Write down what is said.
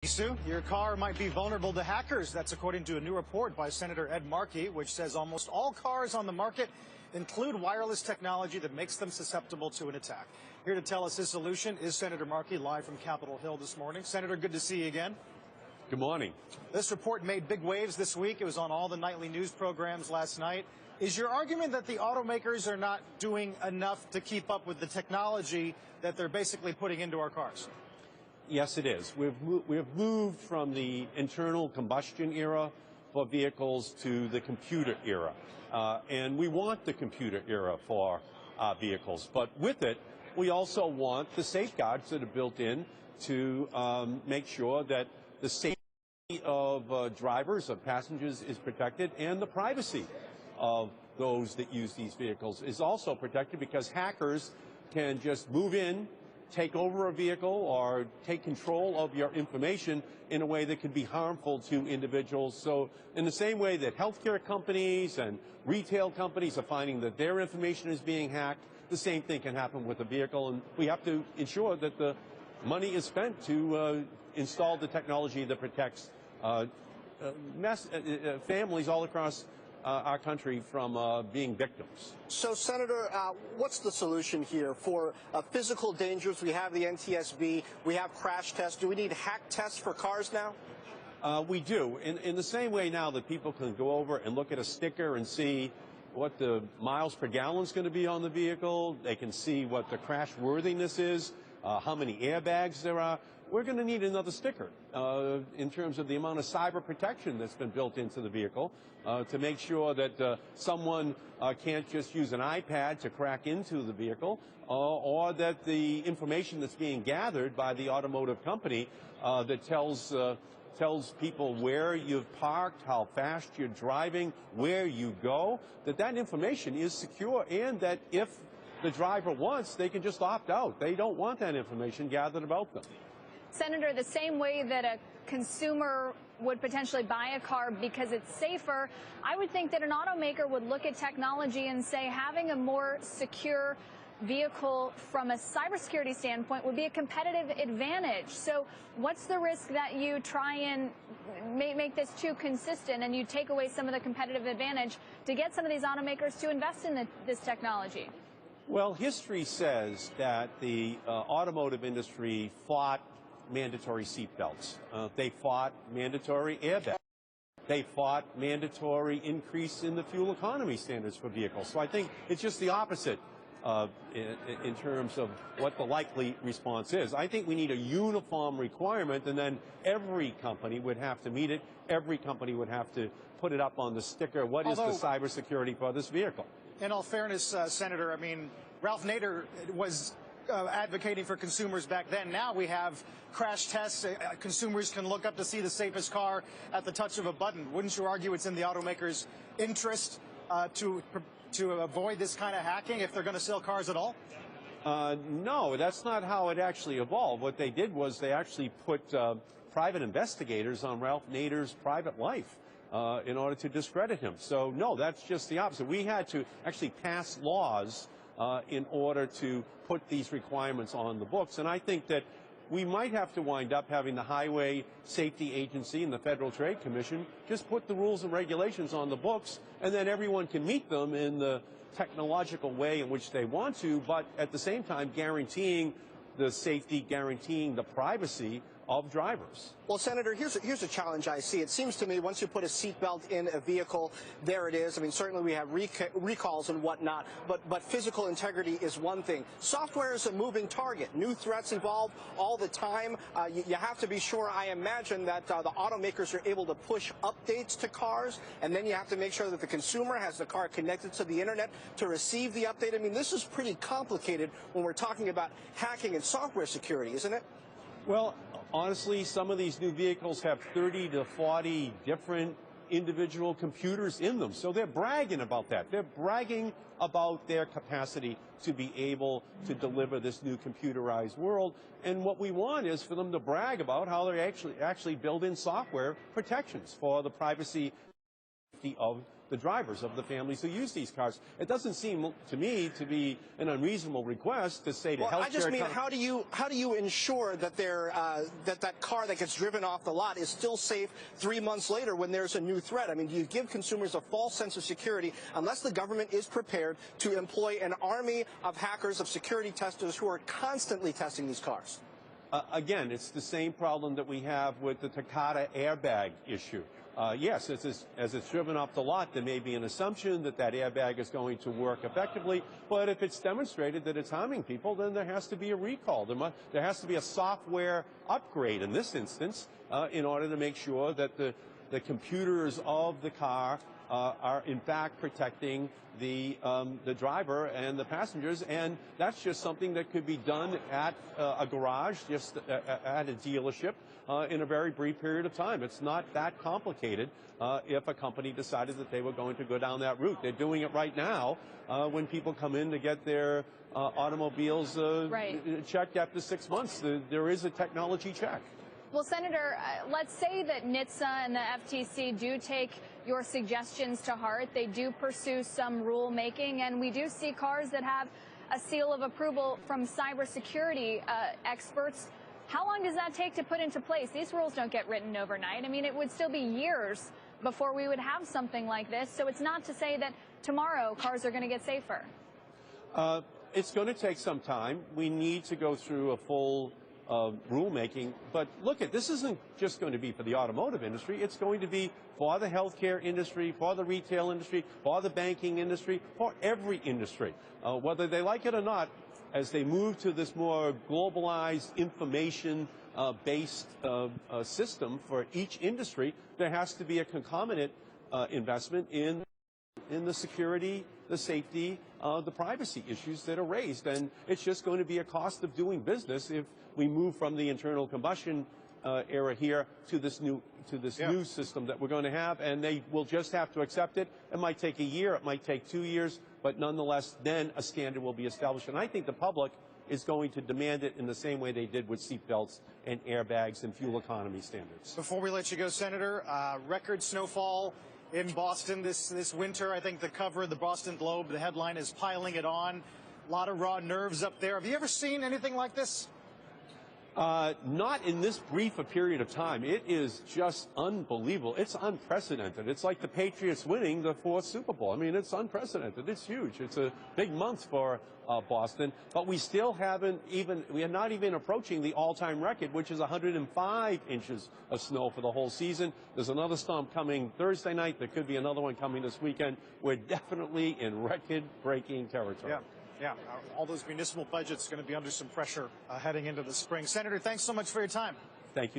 Sue, your car might be vulnerable to hackers. That's according to a new report by Senator Ed Markey, which says almost all cars on the market include wireless technology that makes them susceptible to an attack. Here to tell us his solution is Senator Markey, live from Capitol Hill this morning. Senator, good to see you again. Good morning. This report made big waves this week. It was on all the nightly news programs last night. Is your argument that the automakers are not doing enough to keep up with the technology that they're basically putting into our cars? Yes, it is. We've moved from the internal combustion era for vehicles to the computer era. And we want the computer era for vehicles. But with it, we also want the safeguards that are built in to make sure that the safety of drivers, of passengers, is protected, and the privacy of those that use these vehicles is also protected, because hackers can just move in, take over a vehicle, or take control of your information in a way that could be harmful to individuals. So in the same way that healthcare companies and retail companies are finding that their information is being hacked, the same thing can happen with a vehicle, and we have to ensure that the money is spent to install the technology that protects families all across our country from being victims. So, Senator, what's the solution here for physical dangers? We have the NTSB, we have crash tests. Do we need hack tests for cars now? We do. In the same way now that people can go over and look at a sticker and see what the miles per gallon is going to be on the vehicle, they can see what the crash worthiness is, how many airbags there are. We're going to need another sticker in terms of the amount of cyber protection that's been built into the vehicle to make sure that someone can't just use an iPad to crack into the vehicle, or that the information that's being gathered by the automotive company that tells people where you've parked, how fast you're driving, where you go, that information is secure, and that if the driver wants, they can just opt out. They don't want that information gathered about them. Senator, the same way that a consumer would potentially buy a car because it's safer, I would think that an automaker would look at technology and say having a more secure vehicle from a cybersecurity standpoint would be a competitive advantage. So what's the risk that you try and make this too consistent and you take away some of the competitive advantage to get some of these automakers to invest in this technology? Well, history says that the automotive industry fought mandatory seatbelts. They fought mandatory airbags. They fought mandatory increase in the fuel economy standards for vehicles. So I think it's just the opposite in terms of what the likely response is. I think we need a uniform requirement, and then every company would have to meet it. Every company would have to put it up on the sticker. What is the cybersecurity for this vehicle? In all fairness, Senator, I mean, Ralph Nader was advocating for consumers back then. Now we have crash tests. Consumers can look up to see the safest car at the touch of a button. Wouldn't you argue it's in the automakers' interest to avoid this kind of hacking if they're going to sell cars at all? No, that's not how it actually evolved. What they did was they actually put private investigators on Ralph Nader's private life in order to discredit him. So, no, that's just the opposite. We had to actually pass laws in order to put these requirements on the books. And I think that we might have to wind up having the Highway Safety Agency and the Federal Trade Commission just put the rules and regulations on the books, and then everyone can meet them in the technological way in which they want to, but at the same time guaranteeing the safety, guaranteeing the privacy of drivers. Well, Senator, here's a challenge I see. It seems to me once you put a seatbelt in a vehicle, there it is. I mean, certainly we have recalls and whatnot, but physical integrity is one thing. Software is a moving target. New threats evolve all the time. You have to be sure, I imagine, that the automakers are able to push updates to cars, and then you have to make sure that the consumer has the car connected to the internet to receive the update. I mean, this is pretty complicated when we're talking about hacking and software security, isn't it? Well, honestly, some of these new vehicles have 30 to 40 different individual computers in them. So they're bragging about that. They're bragging about their capacity to be able to deliver this new computerized world. And what we want is for them to brag about how they actually build in software protections for the privacy safety of the drivers, of the families who use these cars. It doesn't seem to me to be an unreasonable request to say to healthcare. I just mean, how do you ensure that that car that gets driven off the lot is still safe 3 months later when there's a new threat? I mean, do you give consumers a false sense of security unless the government is prepared to employ an army of hackers, of security testers who are constantly testing these cars? Again, it's the same problem that we have with the Takata airbag issue. Yes, as it's driven off the lot, there may be an assumption that that airbag is going to work effectively, but if it's demonstrated that it's harming people, then there has to be a recall. There has to be a software upgrade in this instance in order to make sure that the computers of the car are in fact protecting the driver and the passengers, and that's just something that could be done at a garage, just at a dealership, in a very brief period of time. It's not that complicated if a company decided that they were going to go down that route. They're doing it right now when people come in to get their automobiles checked after 6 months. There is a technology check. Well, Senator, let's say that NHTSA and the FTC do take your suggestions to heart. They do pursue some rulemaking, and we do see cars that have a seal of approval from cybersecurity experts. How long does that take to put into place? These rules don't get written overnight. I mean, it would still be years before we would have something like this. So it's not to say that tomorrow cars are going to get safer. It's going to take some time. We need to go through a full rulemaking. But look, this isn't just going to be for the automotive industry. It's going to be for the healthcare industry, for the retail industry, for the banking industry, for every industry. Whether they like it or not, as they move to this more globalized information-based system for each industry, there has to be a concomitant investment in the security, the safety, the privacy issues that are raised. And it's just going to be a cost of doing business if we move from the internal combustion era here to this new system that we're going to have, and they will just have to accept it. It might take a year, it might take 2 years, but nonetheless, then a standard will be established. And I think the public is going to demand it in the same way they did with seatbelts and airbags and fuel economy standards. Before we let you go, Senator, record snowfall in Boston this winter. I think the cover of the Boston Globe, the headline is "Piling It On." A lot of raw nerves up there. Have you ever seen anything like this? Not in this brief a period of time. It is just unbelievable. It's unprecedented. It's like the Patriots winning the 4th Super Bowl. I mean, it's unprecedented. It's huge. It's a big month for Boston, but we still we are not even approaching the all-time record, which is 105 inches of snow for the whole season. There's another storm coming Thursday night. There could be another one coming this weekend. We're definitely in record-breaking territory. Yeah, all those municipal budgets going to be under some pressure heading into the spring. Senator, thanks so much for your time. Thank you.